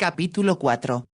Capítulo 4.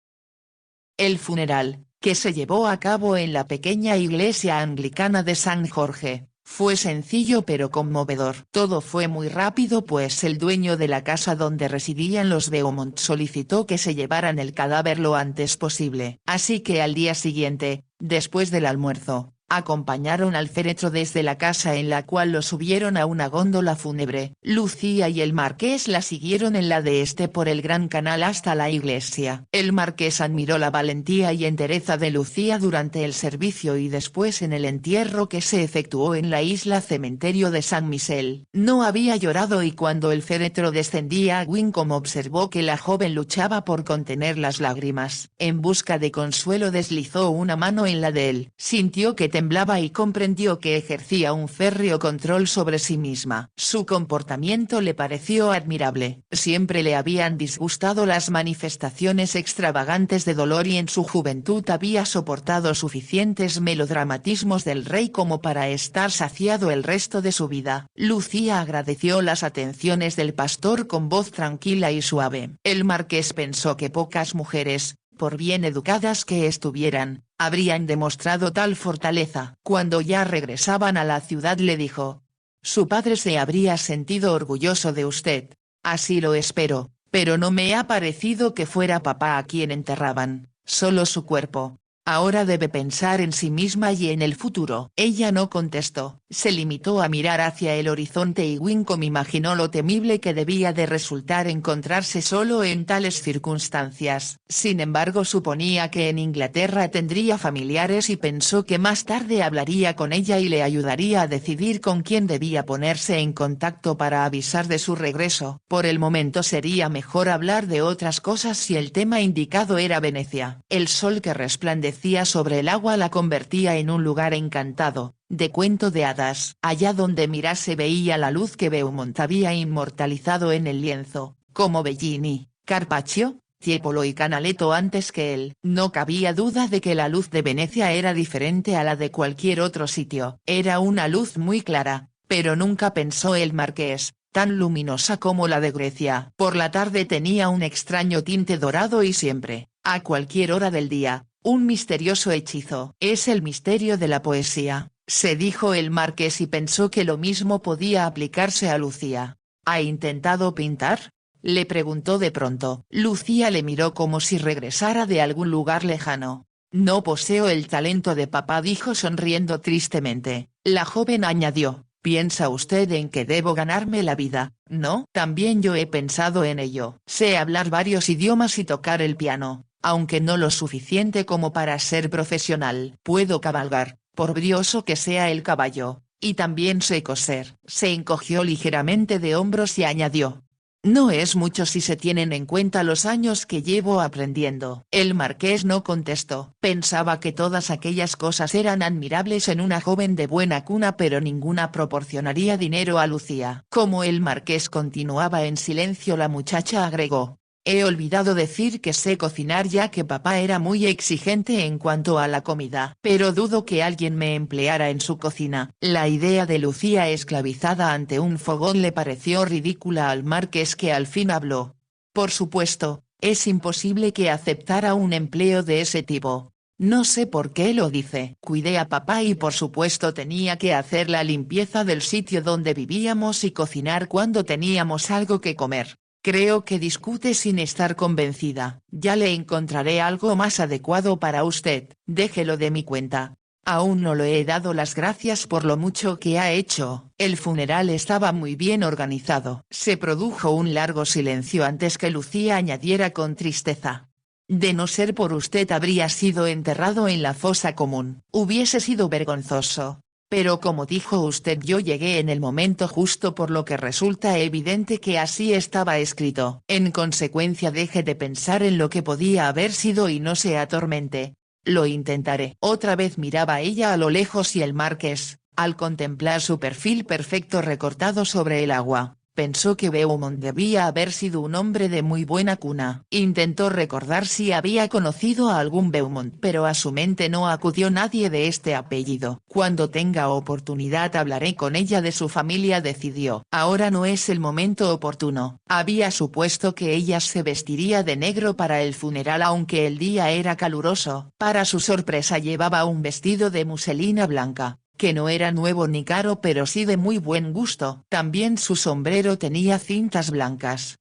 El funeral, que se llevó a cabo en la pequeña iglesia anglicana de San Jorge, fue sencillo pero conmovedor. Todo fue muy rápido pues el dueño de la casa donde residían los Beaumont solicitó que se llevaran el cadáver lo antes posible. Así que al día siguiente, después del almuerzo, acompañaron al féretro desde la casa en la cual lo subieron a una góndola fúnebre. Lucía y el marqués la siguieron en la de este por el gran canal hasta la iglesia. El marqués admiró la valentía y entereza de Lucía durante el servicio y después en el entierro que se efectuó en la isla cementerio de San Michel. No había llorado y cuando el féretro descendía Wincombe observó que la joven luchaba por contener las lágrimas. En busca de consuelo deslizó una mano en la de él. Sintió que temblaba y comprendió que ejercía un férreo control sobre sí misma. Su comportamiento le pareció admirable. Siempre le habían disgustado las manifestaciones extravagantes de dolor y en su juventud había soportado suficientes melodramatismos del rey como para estar saciado el resto de su vida. Lucía agradeció las atenciones del pastor con voz tranquila y suave. El marqués pensó que pocas mujeres, por bien educadas que estuvieran, habrían demostrado tal fortaleza. Cuando ya regresaban a la ciudad le dijo: «Su padre se habría sentido orgulloso de usted». «Así lo espero, pero no me ha parecido que fuera papá a quien enterraban, solo su cuerpo. Ahora debe pensar en sí misma y en el futuro». Ella no contestó, se limitó a mirar hacia el horizonte y Wincombe imaginó lo temible que debía de resultar encontrarse solo en tales circunstancias. Sin embargo suponía que en Inglaterra tendría familiares y pensó que más tarde hablaría con ella y le ayudaría a decidir con quién debía ponerse en contacto para avisar de su regreso. Por el momento sería mejor hablar de otras cosas si el tema indicado era Venecia. El sol que resplandecía sobre el agua la convertía en un lugar encantado, de cuento de hadas. Allá donde mirase veía la luz que Beaumont había inmortalizado en el lienzo, como Bellini, Carpaccio, Tiepolo y Canaletto antes que él. No cabía duda de que la luz de Venecia era diferente a la de cualquier otro sitio. Era una luz muy clara, pero nunca pensó el marqués, tan luminosa como la de Grecia. Por la tarde tenía un extraño tinte dorado y siempre, a cualquier hora del día, un misterioso hechizo. «Es el misterio de la poesía», se dijo el marqués y pensó que lo mismo podía aplicarse a Lucía. «¿Ha intentado pintar?», le preguntó de pronto. Lucía le miró como si regresara de algún lugar lejano. «No poseo el talento de papá», dijo sonriendo tristemente. La joven añadió: «¿Piensa usted en que debo ganarme la vida, no?» «También yo he pensado en ello. Sé hablar varios idiomas y tocar el piano, aunque no lo suficiente como para ser profesional. Puedo cabalgar, por brioso que sea el caballo, y también sé coser». Se encogió ligeramente de hombros y añadió: «No es mucho si se tienen en cuenta los años que llevo aprendiendo». El marqués no contestó. Pensaba que todas aquellas cosas eran admirables en una joven de buena cuna pero ninguna proporcionaría dinero a Lucía. Como el marqués continuaba en silencio la muchacha agregó: «He olvidado decir que sé cocinar ya que papá era muy exigente en cuanto a la comida. Pero dudo que alguien me empleara en su cocina». La idea de Lucía esclavizada ante un fogón le pareció ridícula al marqués que al fin habló: «Por supuesto, es imposible que aceptara un empleo de ese tipo. No sé por qué lo dice. Cuidé a papá y por supuesto tenía que hacer la limpieza del sitio donde vivíamos y cocinar cuando teníamos algo que comer. Creo que discute sin estar convencida. Ya le encontraré algo más adecuado para usted, déjelo de mi cuenta. Aún no le he dado las gracias por lo mucho que ha hecho». El funeral estaba muy bien organizado. Se produjo un largo silencio antes que Lucía añadiera con tristeza: «De no ser por usted habría sido enterrado en la fosa común. Hubiese sido vergonzoso. Pero como dijo usted yo llegué en el momento justo por lo que resulta evidente que así estaba escrito. En consecuencia deje de pensar en lo que podía haber sido y no se atormente. Lo intentaré». Otra vez miraba ella a lo lejos y el marqués, al contemplar su perfil perfecto recortado sobre el agua, Pensó que Beaumont debía haber sido un hombre de muy buena cuna. Intentó recordar si había conocido a algún Beaumont, pero a su mente no acudió nadie de este apellido. Cuando tenga oportunidad hablaré con ella de su familia, decidió. Ahora no es el momento oportuno. Había supuesto que ella se vestiría de negro para el funeral aunque el día era caluroso. Para su sorpresa llevaba un vestido de muselina blanca, que no era nuevo ni caro pero sí de muy buen gusto. También su sombrero tenía cintas blancas.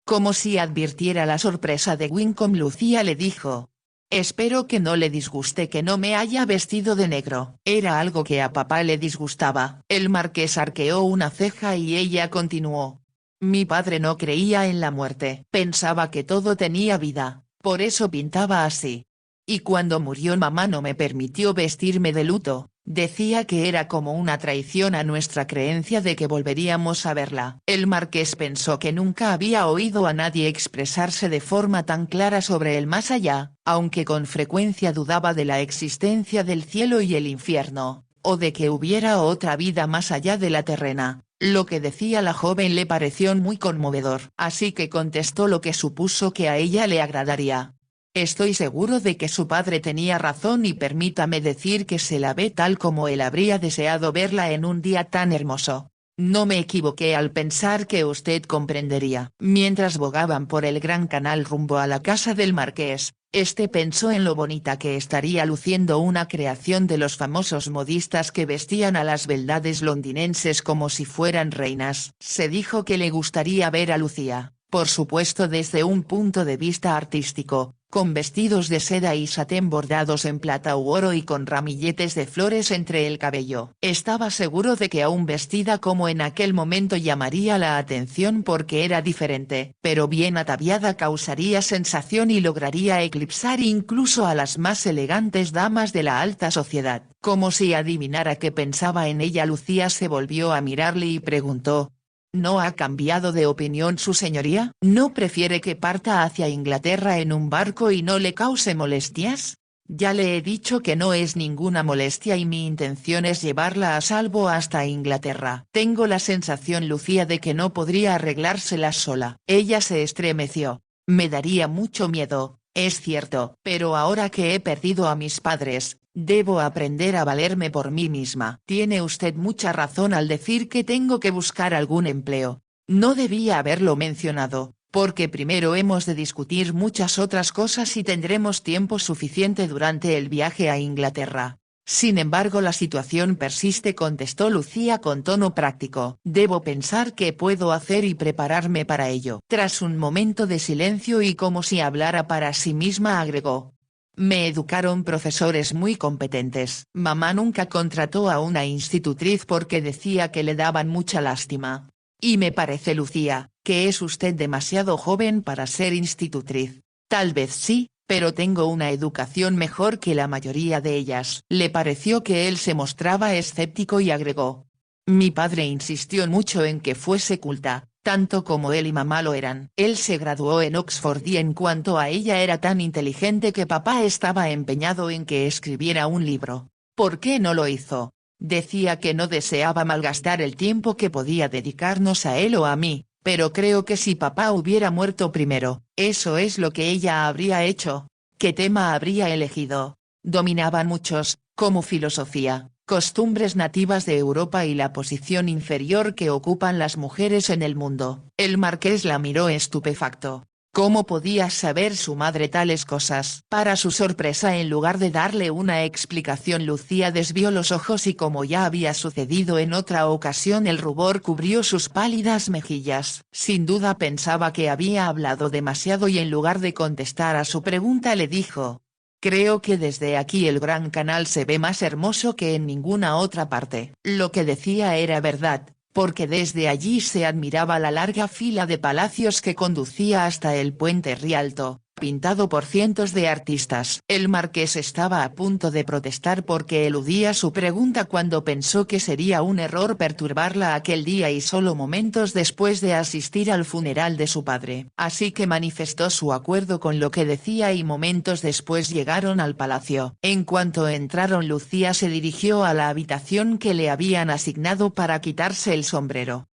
Como si advirtiera la sorpresa de Wincom, Lucía le dijo: «Espero que no le disguste que no me haya vestido de negro». Era algo que a papá le disgustaba. El marqués arqueó una ceja y ella continuó: «Mi padre no creía en la muerte. Pensaba que todo tenía vida, por eso pintaba así. Y cuando murió mamá no me permitió vestirme de luto, decía que era como una traición a nuestra creencia de que volveríamos a verla». El marqués pensó que nunca había oído a nadie expresarse de forma tan clara sobre el más allá, aunque con frecuencia dudaba de la existencia del cielo y el infierno, o de que hubiera otra vida más allá de la terrena. Lo que decía la joven le pareció muy conmovedor, así que contestó lo que supuso que a ella le agradaría: «Estoy seguro de que su padre tenía razón y permítame decir que se la ve tal como él habría deseado verla en un día tan hermoso. No me equivoqué al pensar que usted comprendería». Mientras bogaban por el Gran Canal rumbo a la casa del marqués, pensó en lo bonita que estaría luciendo una creación de los famosos modistas que vestían a las beldades londinenses como si fueran reinas. Se dijo que le gustaría ver a Lucía, por supuesto desde un punto de vista artístico, con vestidos de seda y satén bordados en plata u oro y con ramilletes de flores entre el cabello. Estaba seguro de que aún vestida como en aquel momento llamaría la atención porque era diferente, pero bien ataviada causaría sensación y lograría eclipsar incluso a las más elegantes damas de la alta sociedad. Como si adivinara que pensaba en ella, Lucía se volvió a mirarle y preguntó: ¿No ha cambiado de opinión su señoría? ¿No prefiere que parta hacia Inglaterra en un barco y no le cause molestias? Ya le he dicho que no es ninguna molestia y mi intención es llevarla a salvo hasta Inglaterra. Tengo la sensación, Lucía, de que no podría arreglárselas sola. Ella se estremeció. Me daría mucho miedo, es cierto, pero ahora que he perdido a mis padres, debo aprender a valerme por mí misma. Tiene usted mucha razón al decir que tengo que buscar algún empleo. No debía haberlo mencionado, porque primero hemos de discutir muchas otras cosas y tendremos tiempo suficiente durante el viaje a Inglaterra. Sin embargo, la situación persiste, contestó Lucía con tono práctico. Debo pensar qué puedo hacer y prepararme para ello. Tras un momento de silencio y como si hablara para sí misma, agregó: me educaron profesores muy competentes. Mamá nunca contrató a una institutriz porque decía que le daban mucha lástima. Y me parece, Lucía, que es usted demasiado joven para ser institutriz. Tal vez sí, pero tengo una educación mejor que la mayoría de ellas. Le pareció que él se mostraba escéptico y agregó: mi padre insistió mucho en que fuese culta, tanto como él y mamá lo eran. Él se graduó en Oxford y en cuanto a ella era tan inteligente que papá estaba empeñado en que escribiera un libro. ¿Por qué no lo hizo? Decía que no deseaba malgastar el tiempo que podía dedicarnos a él o a mí, pero creo que si papá hubiera muerto primero, eso es lo que ella habría hecho. ¿Qué tema habría elegido? Dominaban muchos, como filosofía, costumbres nativas de Europa y la posición inferior que ocupan las mujeres en el mundo. El marqués la miró estupefacto. ¿Cómo podía saber su madre tales cosas? Para su sorpresa, en lugar de darle una explicación, Lucía desvió los ojos y, como ya había sucedido en otra ocasión, el rubor cubrió sus pálidas mejillas. Sin duda pensaba que había hablado demasiado y en lugar de contestar a su pregunta le dijo: creo que desde aquí el Gran Canal se ve más hermoso que en ninguna otra parte. Lo que decía era verdad, porque desde allí se admiraba la larga fila de palacios que conducía hasta el puente Rialto, pintado por cientos de artistas. El marqués estaba a punto de protestar porque eludía su pregunta cuando pensó que sería un error perturbarla aquel día y solo momentos después de asistir al funeral de su padre. Así que manifestó su acuerdo con lo que decía y momentos después llegaron al palacio. En cuanto entraron, Lucía se dirigió a la habitación que le habían asignado para quitarse el sombrero.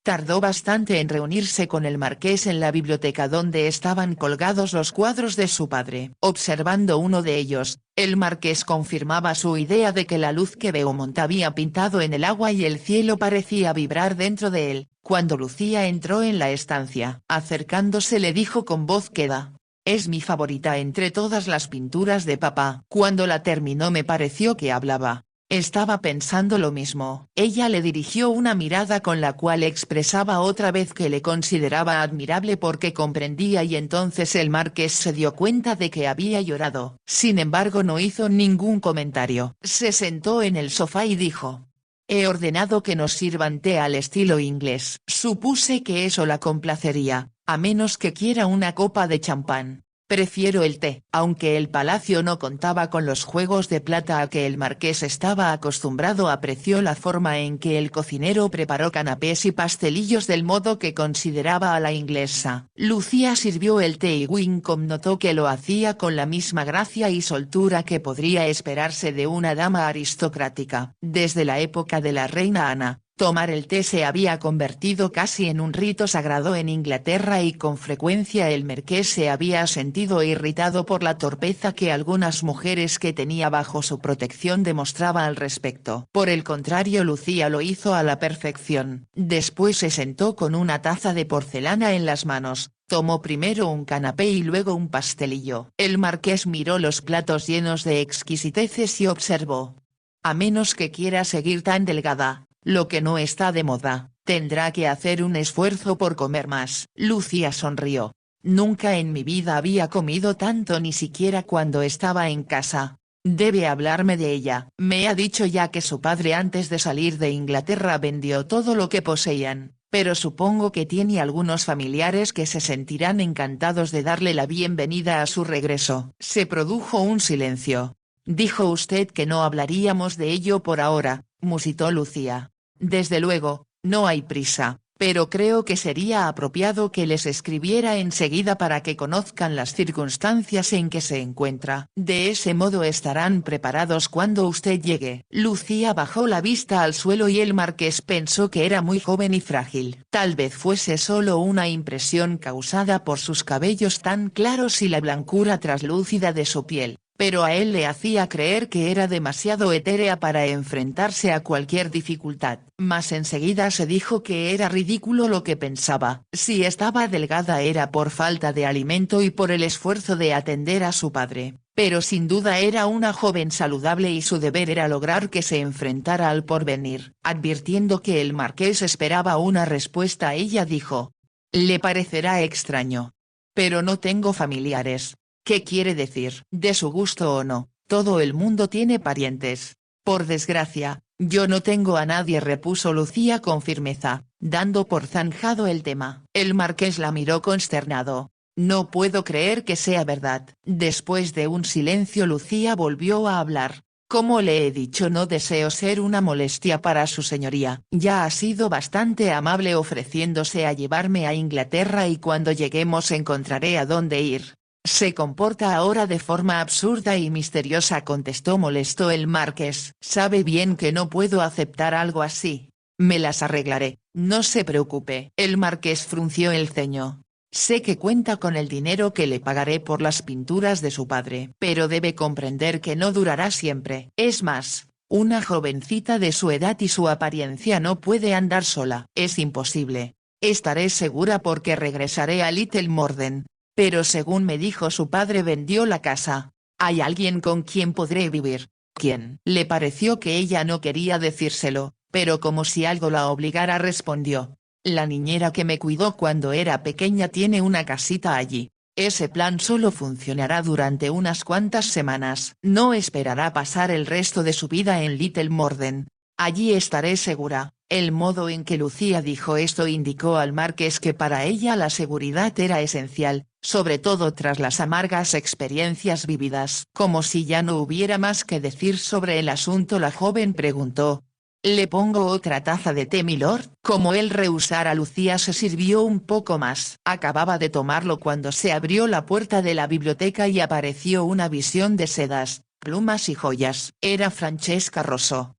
Tardó bastante en reunirse con el marqués en la biblioteca donde estaban colgados los cuadros de su padre. Observando uno de ellos, el marqués confirmaba su idea de que la luz que Beaumont había pintado en el agua y el cielo parecía vibrar dentro de él. Cuando Lucía entró en la estancia, acercándose le dijo con voz queda: «Es mi favorita entre todas las pinturas de papá». Cuando la terminó me pareció que hablaba. Estaba pensando lo mismo. Ella le dirigió una mirada con la cual expresaba otra vez que le consideraba admirable porque comprendía, y entonces el marqués se dio cuenta de que había llorado. Sin embargo no hizo ningún comentario. Se sentó en el sofá y dijo: «He ordenado que nos sirvan té al estilo inglés». Supuse que eso la complacería, a menos que quiera una copa de champán. «Prefiero el té». Aunque el palacio no contaba con los juegos de plata a que el marqués estaba acostumbrado, apreció la forma en que el cocinero preparó canapés y pastelillos del modo que consideraba a la inglesa. Lucía sirvió el té y Wincom notó que lo hacía con la misma gracia y soltura que podría esperarse de una dama aristocrática. Desde la época de la reina Ana, tomar el té se había convertido casi en un rito sagrado en Inglaterra y con frecuencia el marqués se había sentido irritado por la torpeza que algunas mujeres que tenía bajo su protección demostraba al respecto. Por el contrario, Lucía lo hizo a la perfección. Después se sentó con una taza de porcelana en las manos, tomó primero un canapé y luego un pastelillo. El marqués miró los platos llenos de exquisiteces y observó: «A menos que quiera seguir tan delgada, lo que no está de moda, tendrá que hacer un esfuerzo por comer más». Lucía sonrió. «Nunca en mi vida había comido tanto, ni siquiera cuando estaba en casa. Debe hablarme de ella». «Me ha dicho ya que su padre antes de salir de Inglaterra vendió todo lo que poseían, pero supongo que tiene algunos familiares que se sentirán encantados de darle la bienvenida a su regreso». Se produjo un silencio. «Dijo usted que no hablaríamos de ello por ahora», musitó Lucía. «Desde luego, no hay prisa, pero creo que sería apropiado que les escribiera enseguida para que conozcan las circunstancias en que se encuentra. De ese modo estarán preparados cuando usted llegue». Lucía bajó la vista al suelo y el marqués pensó que era muy joven y frágil. Tal vez fuese solo una impresión causada por sus cabellos tan claros y la blancura traslúcida de su piel, pero a él le hacía creer que era demasiado etérea para enfrentarse a cualquier dificultad. Mas enseguida se dijo que era ridículo lo que pensaba. Si estaba delgada era por falta de alimento y por el esfuerzo de atender a su padre, pero sin duda era una joven saludable y su deber era lograr que se enfrentara al porvenir. Advirtiendo que el marqués esperaba una respuesta, ella dijo: «Le parecerá extraño, pero no tengo familiares». «¿Qué quiere decir?». «De su gusto o no, todo el mundo tiene parientes». «Por desgracia, yo no tengo a nadie», repuso Lucía con firmeza, dando por zanjado el tema. El marqués la miró consternado. «No puedo creer que sea verdad». Después de un silencio Lucía volvió a hablar. «Como le he dicho, no deseo ser una molestia para su señoría. Ya ha sido bastante amable ofreciéndose a llevarme a Inglaterra y cuando lleguemos encontraré a dónde ir». «Se comporta ahora de forma absurda y misteriosa», contestó molesto el marqués. «Sabe bien que no puedo aceptar algo así». «Me las arreglaré, no se preocupe». El marqués frunció el ceño. «Sé que cuenta con el dinero que le pagaré por las pinturas de su padre, pero debe comprender que no durará siempre. Es más, una jovencita de su edad y su apariencia no puede andar sola. Es imposible. Estaré segura porque regresaré a Little Morden. Pero según me dijo su padre vendió la casa. ¿Hay alguien con quien podré vivir?». «¿Quién?». Le pareció que ella no quería decírselo, pero como si algo la obligara respondió: «La niñera que me cuidó cuando era pequeña tiene una casita allí. Ese plan solo funcionará durante unas cuantas semanas. No esperará pasar el resto de su vida en Little Morden. Allí estaré segura». El modo en que Lucía dijo esto indicó al marqués que para ella la seguridad era esencial, sobre todo tras las amargas experiencias vividas. Como si ya no hubiera más que decir sobre el asunto, la joven preguntó: «¿Le pongo otra taza de té, milord?». Como él rehusara, Lucía se sirvió un poco más. Acababa de tomarlo cuando se abrió la puerta de la biblioteca y apareció una visión de sedas, plumas y joyas. Era Francesca Rosso.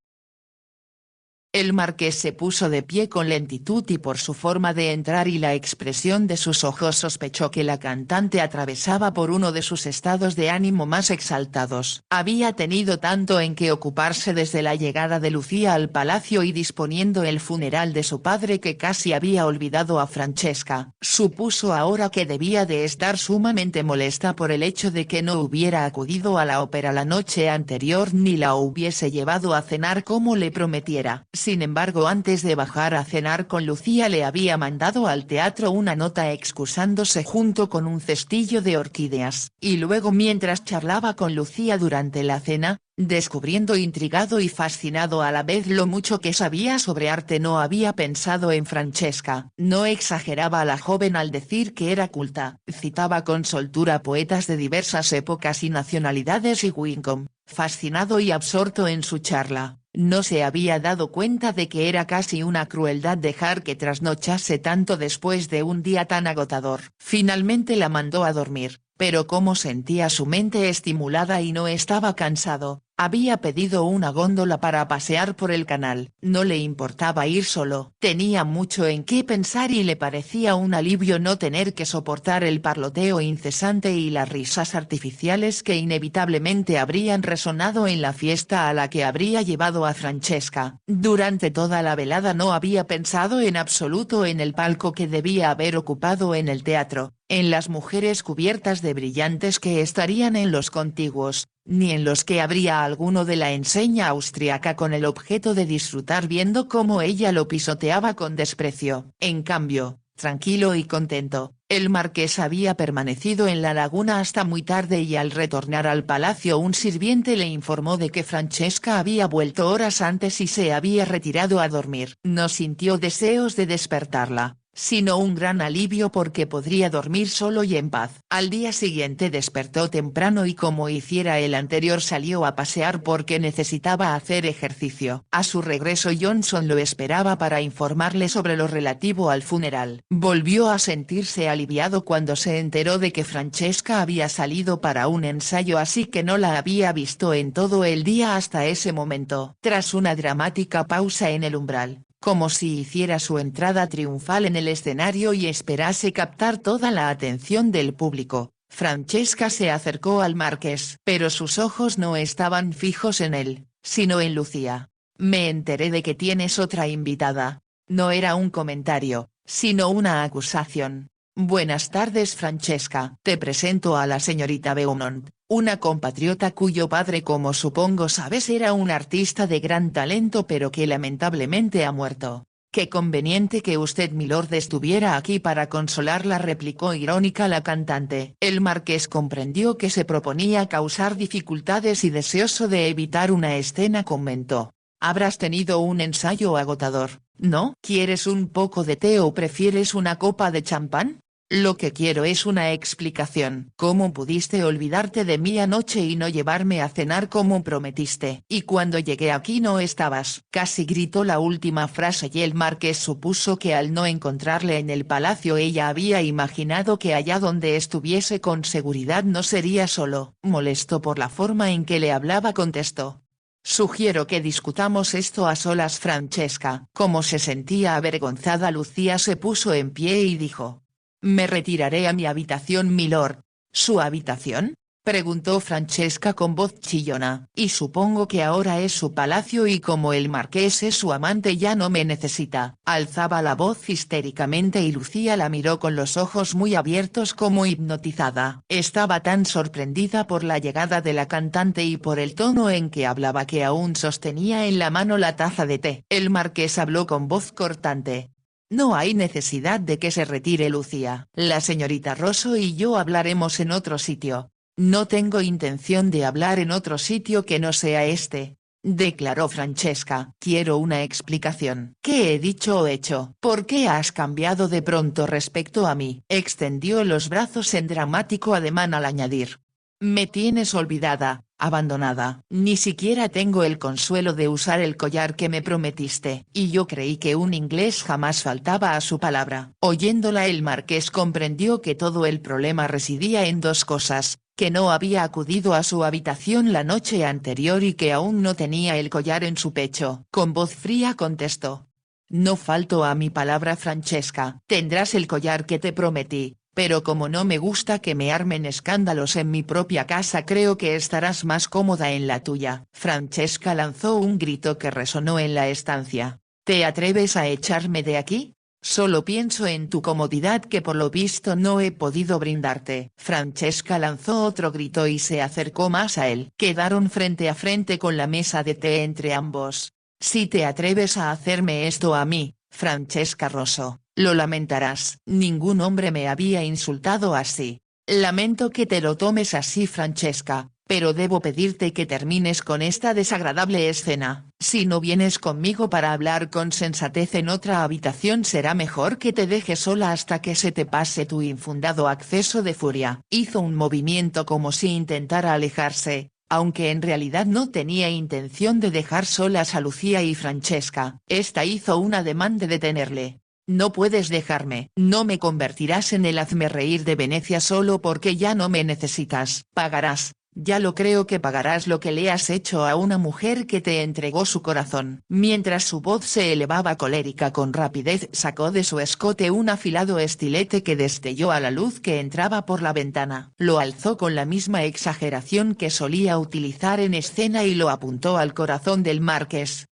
El marqués se puso de pie con lentitud y por su forma de entrar y la expresión de sus ojos sospechó que la cantante atravesaba por uno de sus estados de ánimo más exaltados. Había tenido tanto en que ocuparse desde la llegada de Lucía al palacio y disponiendo el funeral de su padre que casi había olvidado a Francesca. Supuso ahora que debía de estar sumamente molesta por el hecho de que no hubiera acudido a la ópera la noche anterior ni la hubiese llevado a cenar como le prometiera. Sin embargo, antes de bajar a cenar con Lucía le había mandado al teatro una nota excusándose junto con un cestillo de orquídeas, y luego mientras charlaba con Lucía durante la cena, descubriendo intrigado y fascinado a la vez lo mucho que sabía sobre arte, no había pensado en Francesca. No exageraba a la joven al decir que era culta, citaba con soltura poetas de diversas épocas y nacionalidades y Wincolm, fascinado y absorto en su charla, no se había dado cuenta de que era casi una crueldad dejar que trasnochase tanto después de un día tan agotador. Finalmente la mandó a dormir, pero como sentía su mente estimulada y no estaba cansado, había pedido una góndola para pasear por el canal. No le importaba ir solo, tenía mucho en qué pensar y le parecía un alivio no tener que soportar el parloteo incesante y las risas artificiales que inevitablemente habrían resonado en la fiesta a la que habría llevado a Francesca. Durante toda la velada no había pensado en absoluto en el palco que debía haber ocupado en el teatro, en las mujeres cubiertas de brillantes que estarían en los contiguos, ni en los que habría alguno de la enseña austriaca con el objeto de disfrutar viendo cómo ella lo pisoteaba con desprecio. En cambio, tranquilo y contento, el marqués había permanecido en la laguna hasta muy tarde y al retornar al palacio un sirviente le informó de que Francesca había vuelto horas antes y se había retirado a dormir. No sintió deseos de despertarla, sino un gran alivio porque podría dormir solo y en paz. Al día siguiente despertó temprano y como hiciera el anterior salió a pasear porque necesitaba hacer ejercicio. A su regreso Johnson lo esperaba para informarle sobre lo relativo al funeral. Volvió a sentirse aliviado cuando se enteró de que Francesca había salido para un ensayo, así que no la había visto en todo el día hasta ese momento. Tras una dramática pausa en el umbral, como si hiciera su entrada triunfal en el escenario y esperase captar toda la atención del público, Francesca se acercó al marqués. Pero sus ojos no estaban fijos en él, sino en Lucía. Me enteré de que tienes otra invitada. No era un comentario, sino una acusación. Buenas tardes Francesca. Te presento a la señorita Beaumont, una compatriota cuyo padre, como supongo sabes, era un artista de gran talento pero que lamentablemente ha muerto. Qué conveniente que usted milord estuviera aquí para consolarla, replicó irónica la cantante. El marqués comprendió que se proponía causar dificultades y deseoso de evitar una escena comentó: habrás tenido un ensayo agotador, ¿no? ¿Quieres un poco de té o prefieres una copa de champán? Lo que quiero es una explicación. ¿Cómo pudiste olvidarte de mí anoche y no llevarme a cenar como prometiste? Y cuando llegué aquí no estabas. Casi gritó la última frase y el marqués supuso que al no encontrarle en el palacio ella había imaginado que allá donde estuviese con seguridad no sería solo. Molesto por la forma en que le hablaba contestó: sugiero que discutamos esto a solas Francesca. Como se sentía avergonzada Lucía se puso en pie y dijo: me retiraré a mi habitación milord. ¿Su habitación?, preguntó Francesca con voz chillona. Y supongo que ahora es su palacio y como el marqués es su amante ya no me necesita. Alzaba la voz histéricamente y Lucía la miró con los ojos muy abiertos como hipnotizada. Estaba tan sorprendida por la llegada de la cantante y por el tono en que hablaba que aún sostenía en la mano la taza de té. El marqués habló con voz cortante: no hay necesidad de que se retire Lucía. La señorita Rosso y yo hablaremos en otro sitio. No tengo intención de hablar en otro sitio que no sea este, declaró Francesca. Quiero una explicación. ¿Qué he dicho o hecho? ¿Por qué has cambiado de pronto respecto a mí? Extendió los brazos en dramático ademán al añadir: me tienes olvidada, abandonada. Ni siquiera tengo el consuelo de usar el collar que me prometiste. Y yo creí que un inglés jamás faltaba a su palabra. Oyéndola el marqués comprendió que todo el problema residía en dos cosas, que no había acudido a su habitación la noche anterior y que aún no tenía el collar en su pecho. Con voz fría contestó: «No falto a mi palabra, Francesca. Tendrás el collar que te prometí. Pero como no me gusta que me armen escándalos en mi propia casa, creo que estarás más cómoda en la tuya». Francesca lanzó un grito que resonó en la estancia. «¿Te atreves a echarme de aquí? Solo pienso en tu comodidad que por lo visto no he podido brindarte». Francesca lanzó otro grito y se acercó más a él. Quedaron frente a frente con la mesa de té entre ambos. «Si te atreves a hacerme esto a mí, Francesca Rosso, lo lamentarás. Ningún hombre me había insultado así. Lamento que te lo tomes así, Francesca, pero debo pedirte que termines con esta desagradable escena. Si no vienes conmigo para hablar con sensatez en otra habitación, será mejor que te deje sola hasta que se te pase tu infundado acceso de furia». Hizo un movimiento como si intentara alejarse, aunque en realidad no tenía intención de dejar solas a Lucía y Francesca. Esta hizo un ademán de detenerle. «No puedes dejarme. No me convertirás en el hazmerreír de Venecia solo porque ya no me necesitas. Pagarás. Ya lo creo que pagarás lo que le has hecho a una mujer que te entregó su corazón». Mientras su voz se elevaba colérica, con rapidez sacó de su escote un afilado estilete que destelló a la luz que entraba por la ventana. Lo alzó con la misma exageración que solía utilizar en escena y lo apuntó al corazón del marqués.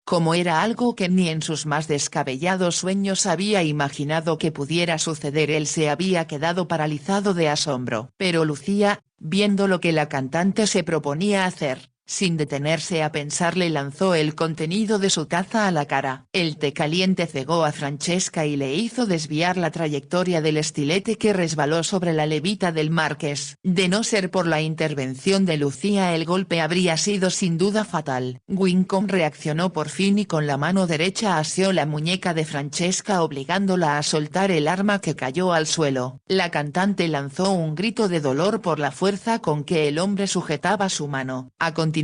Como era algo que ni en sus más descabellados sueños había imaginado que pudiera suceder, él se había quedado paralizado de asombro. Pero Lucía, viendo lo que la cantante se proponía hacer, sin detenerse a pensar, le lanzó el contenido de su taza a la cara. El té caliente cegó a Francesca y le hizo desviar la trayectoria del estilete, que resbaló sobre la levita del marqués. De no ser por la intervención de Lucía, el golpe habría sido sin duda fatal. Wincom reaccionó por fin y con la mano derecha asió la muñeca de Francesca, obligándola a soltar el arma, que cayó al suelo. La cantante lanzó un grito de dolor por la fuerza con que el hombre sujetaba su mano. A continuación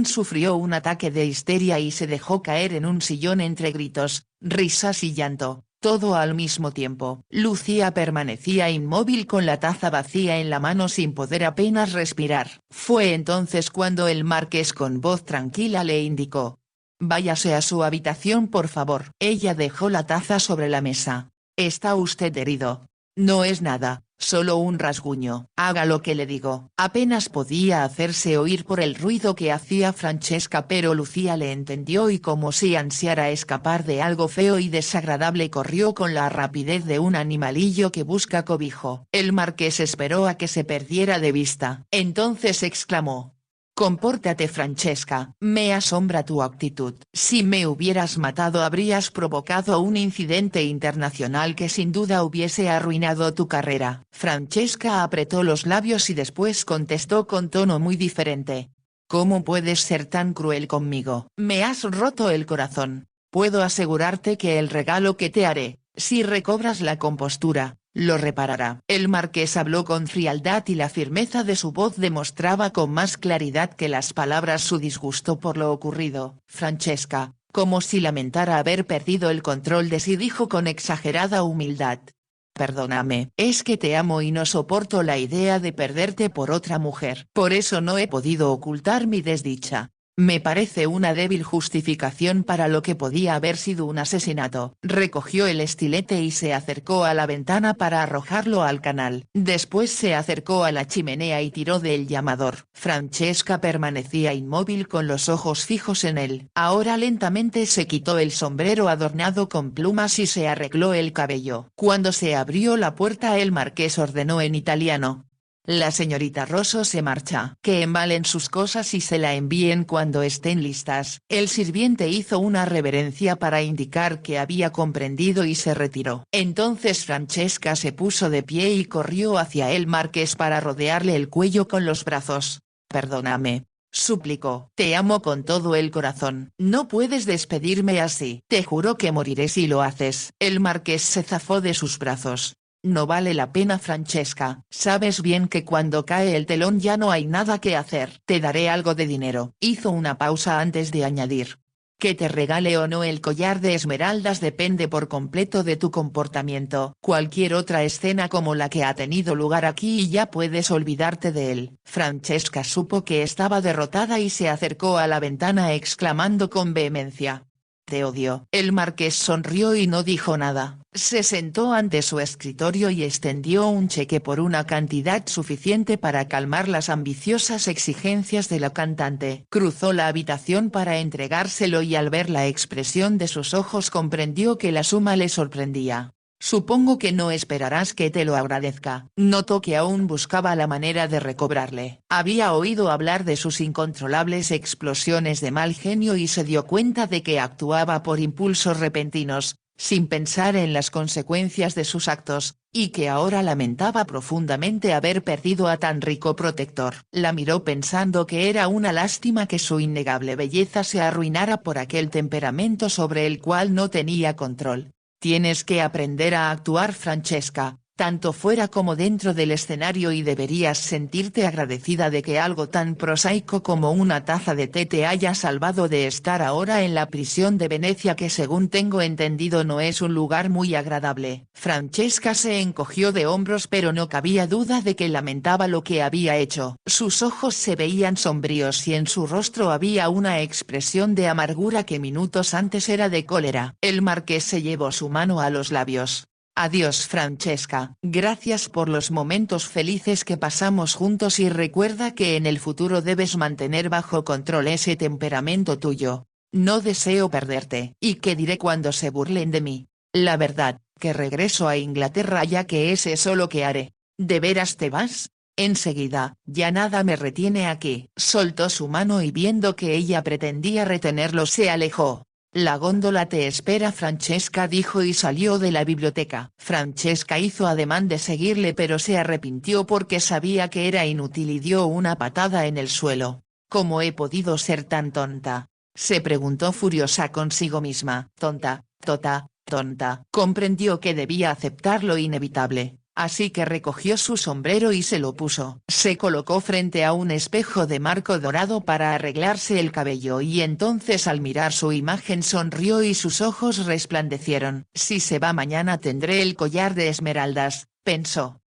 sufrió un ataque de histeria y se dejó caer en un sillón entre gritos, risas y llanto, todo al mismo tiempo. Lucía permanecía inmóvil con la taza vacía en la mano, sin poder apenas respirar. Fue entonces cuando el marqués con voz tranquila le indicó: «Váyase a su habitación, por favor». Ella dejó la taza sobre la mesa. «¿Está usted herido?». «No es nada, solo un rasguño». «Haga lo que le digo». Apenas podía hacerse oír por el ruido que hacía Francesca, pero Lucía le entendió y, como si ansiara escapar de algo feo y desagradable, corrió con la rapidez de un animalillo que busca cobijo. El marqués esperó a que se perdiera de vista. Entonces exclamó: «Compórtate, Francesca, me asombra tu actitud. Si me hubieras matado habrías provocado un incidente internacional que sin duda hubiese arruinado tu carrera». Francesca apretó los labios y después contestó con tono muy diferente: «¿Cómo puedes ser tan cruel conmigo? Me has roto el corazón. Puedo asegurarte que el regalo que te haré, si recobras la compostura, lo reparará». El marqués habló con frialdad y la firmeza de su voz demostraba con más claridad que las palabras su disgusto por lo ocurrido. Francesca, como si lamentara haber perdido el control de sí, dijo con exagerada humildad: «Perdóname, es que te amo y no soporto la idea de perderte por otra mujer. Por eso no he podido ocultar mi desdicha. Me parece una débil justificación para lo que podía haber sido un asesinato». Recogió el estilete y se acercó a la ventana para arrojarlo al canal. Después se acercó a la chimenea y tiró del llamador. Francesca permanecía inmóvil con los ojos fijos en él. Ahora lentamente se quitó el sombrero adornado con plumas y se arregló el cabello. Cuando se abrió la puerta, el marqués ordenó en italiano: «La señorita Rosso se marcha. Que embalen sus cosas y se la envíen cuando estén listas». El sirviente hizo una reverencia para indicar que había comprendido y se retiró. Entonces Francesca se puso de pie y corrió hacia el marqués para rodearle el cuello con los brazos. «Perdóname», suplicó. «Te amo con todo el corazón. No puedes despedirme así. Te juro que moriré si lo haces». El marqués se zafó de sus brazos. No vale la pena Francesca, sabes bien que cuando cae el telón ya no hay nada que hacer. Te daré algo de dinero. Hizo una pausa antes de añadir. Que te regale o no el collar de esmeraldas depende por completo de tu comportamiento. Cualquier otra escena como la que ha tenido lugar aquí y ya puedes olvidarte de él. Francesca supo que estaba derrotada y se acercó a la ventana exclamando con vehemencia. Te odio. El marqués sonrió y no dijo nada. Se sentó ante su escritorio y extendió un cheque por una cantidad suficiente para calmar las ambiciosas exigencias de la cantante. Cruzó la habitación para entregárselo y al ver la expresión de sus ojos comprendió que la suma le sorprendía. Supongo que no esperarás que te lo agradezca. Notó que aún buscaba la manera de recobrarle. Había oído hablar de sus incontrolables explosiones de mal genio y se dio cuenta de que actuaba por impulsos repentinos, sin pensar en las consecuencias de sus actos, y que ahora lamentaba profundamente haber perdido a tan rico protector. La miró pensando que era una lástima que su innegable belleza se arruinara por aquel temperamento sobre el cual no tenía control. Tienes que aprender a actuar Francesca, tanto fuera como dentro del escenario y deberías sentirte agradecida de que algo tan prosaico como una taza de té te haya salvado de estar ahora en la prisión de Venecia que según tengo entendido no es un lugar muy agradable. Francesca se encogió de hombros pero no cabía duda de que lamentaba lo que había hecho. Sus ojos se veían sombríos y en su rostro había una expresión de amargura que minutos antes era de cólera. El marqués se llevó su mano a los labios. Adiós Francesca, gracias por los momentos felices que pasamos juntos y recuerda que en el futuro debes mantener bajo control ese temperamento tuyo. No deseo perderte. ¿Y qué diré cuando se burlen de mí? La verdad, que regreso a Inglaterra ya que es eso lo que haré. ¿De veras te vas? Enseguida, ya nada me retiene aquí. Soltó su mano y viendo que ella pretendía retenerlo se alejó. La góndola te espera Francesca dijo y salió de la biblioteca. Francesca hizo ademán de seguirle pero se arrepintió porque sabía que era inútil y dio una patada en el suelo. ¿Cómo he podido ser tan tonta? Se preguntó furiosa consigo misma. Tonta, tonta. Comprendió que debía aceptar lo inevitable. Así que recogió su sombrero y se lo puso. Se colocó frente a un espejo de marco dorado para arreglarse el cabello y entonces al mirar su imagen sonrió y sus ojos resplandecieron. Si se va mañana tendré el collar de esmeraldas, pensó.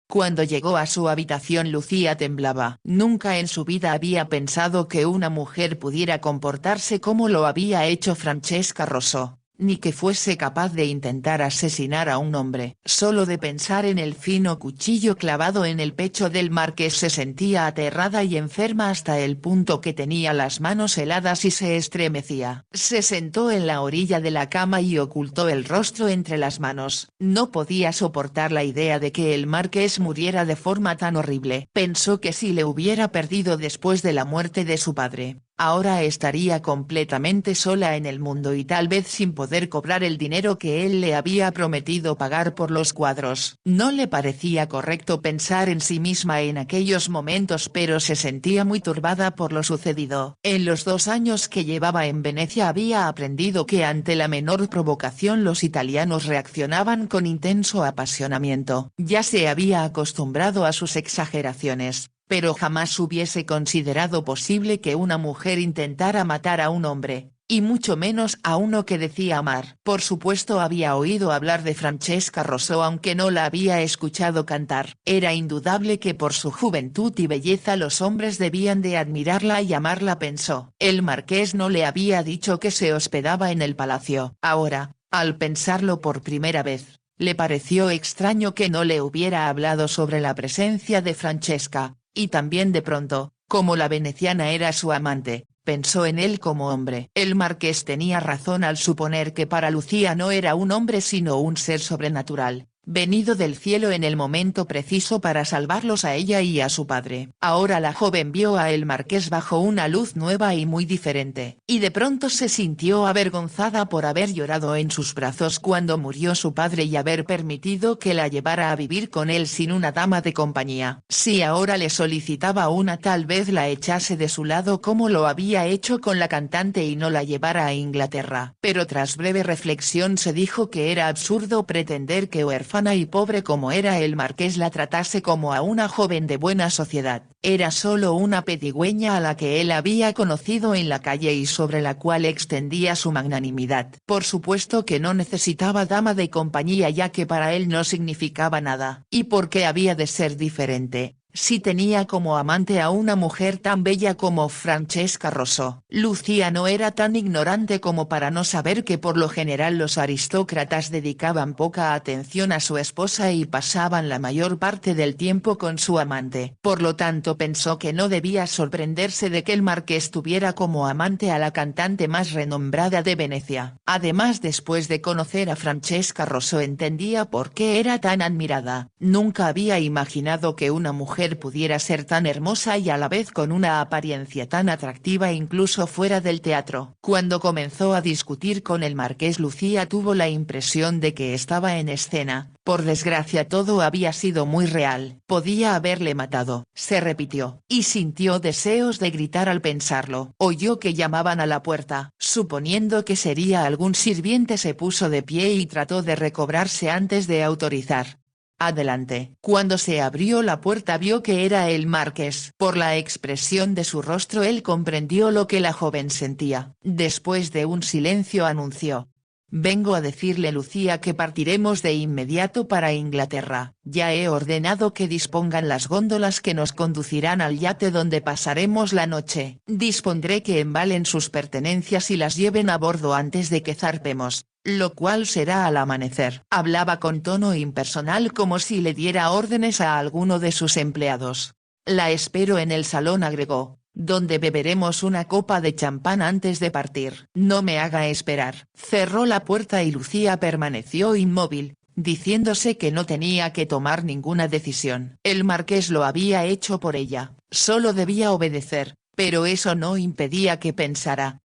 Cuando llegó a su habitación Lucía temblaba. Nunca en su vida había pensado que una mujer pudiera comportarse como lo había hecho Francesca Rosso. Ni que fuese capaz de intentar asesinar a un hombre. Solo de pensar en el fino cuchillo clavado en el pecho del marqués se sentía aterrada y enferma hasta el punto que tenía las manos heladas y se estremecía. Se sentó en la orilla de la cama y ocultó el rostro entre las manos. No podía soportar la idea de que el marqués muriera de forma tan horrible. Pensó que si le hubiera perdido después de la muerte de su padre, ahora estaría completamente sola en el mundo y tal vez sin poder cobrar el dinero que él le había prometido pagar por los cuadros. No le parecía correcto pensar en sí misma en aquellos momentos pero se sentía muy turbada por lo sucedido. En los 2 años que llevaba en Venecia había aprendido que ante la menor provocación los italianos reaccionaban con intenso apasionamiento. Ya se había acostumbrado a sus exageraciones, pero jamás hubiese considerado posible que una mujer intentara matar a un hombre, y mucho menos a uno que decía amar. Por supuesto había oído hablar de Francesca Rosso aunque no la había escuchado cantar. Era indudable que por su juventud y belleza los hombres debían de admirarla y amarla pensó. El marqués no le había dicho que se hospedaba en el palacio. Ahora, al pensarlo por primera vez, le pareció extraño que no le hubiera hablado sobre la presencia de Francesca. Y también de pronto, como la veneciana era su amante, pensó en él como hombre. El marqués tenía razón al suponer que para Lucía no era un hombre sino un ser sobrenatural, venido del cielo en el momento preciso para salvarlos a ella y a su padre. Ahora la joven vio a el marqués bajo una luz nueva y muy diferente, y de pronto se sintió avergonzada por haber llorado en sus brazos cuando murió su padre y haber permitido que la llevara a vivir con él sin una dama de compañía. Si ahora le solicitaba una, tal vez la echase de su lado como lo había hecho con la cantante y no la llevara a Inglaterra. Pero tras breve reflexión se dijo que era absurdo pretender que huérfana y pobre como era el marqués la tratase como a una joven de buena sociedad. Era solo una pedigüeña a la que él había conocido en la calle y sobre la cual extendía su magnanimidad. Por supuesto que no necesitaba dama de compañía, ya que para él no significaba nada. ¿Y por qué había de ser diferente, si tenía como amante a una mujer tan bella como Francesca Rosso? Lucía no era tan ignorante como para no saber que por lo general los aristócratas dedicaban poca atención a su esposa y pasaban la mayor parte del tiempo con su amante. Por lo tanto pensó que no debía sorprenderse de que el marqués tuviera como amante a la cantante más renombrada de Venecia. Además, después de conocer a Francesca Rosso entendía por qué era tan admirada. Nunca había imaginado que una mujer pudiera ser tan hermosa y a la vez con una apariencia tan atractiva incluso fuera del teatro. Cuando comenzó a discutir con el marqués, Lucía tuvo la impresión de que estaba en escena. Por desgracia todo había sido muy real. Podía haberle matado, se repitió, y sintió deseos de gritar al pensarlo. Oyó que llamaban a la puerta. Suponiendo que sería algún sirviente, se puso de pie y trató de recobrarse antes de autorizar: «Adelante». Cuando se abrió la puerta vio que era el marqués. Por la expresión de su rostro él comprendió lo que la joven sentía. Después de un silencio anunció: «Vengo a decirle, Lucía, que partiremos de inmediato para Inglaterra. Ya he ordenado que dispongan las góndolas que nos conducirán al yate donde pasaremos la noche. Dispondré que embalen sus pertenencias y las lleven a bordo antes de que zarpemos, lo cual será al amanecer». Hablaba con tono impersonal, como si le diera órdenes a alguno de sus empleados. «La espero en el salón», agregó, «donde beberemos una copa de champán antes de partir». «No me haga esperar». Cerró la puerta y Lucía permaneció inmóvil, diciéndose que no tenía que tomar ninguna decisión. El marqués lo había hecho por ella, solo debía obedecer, pero eso no impedía que pensara: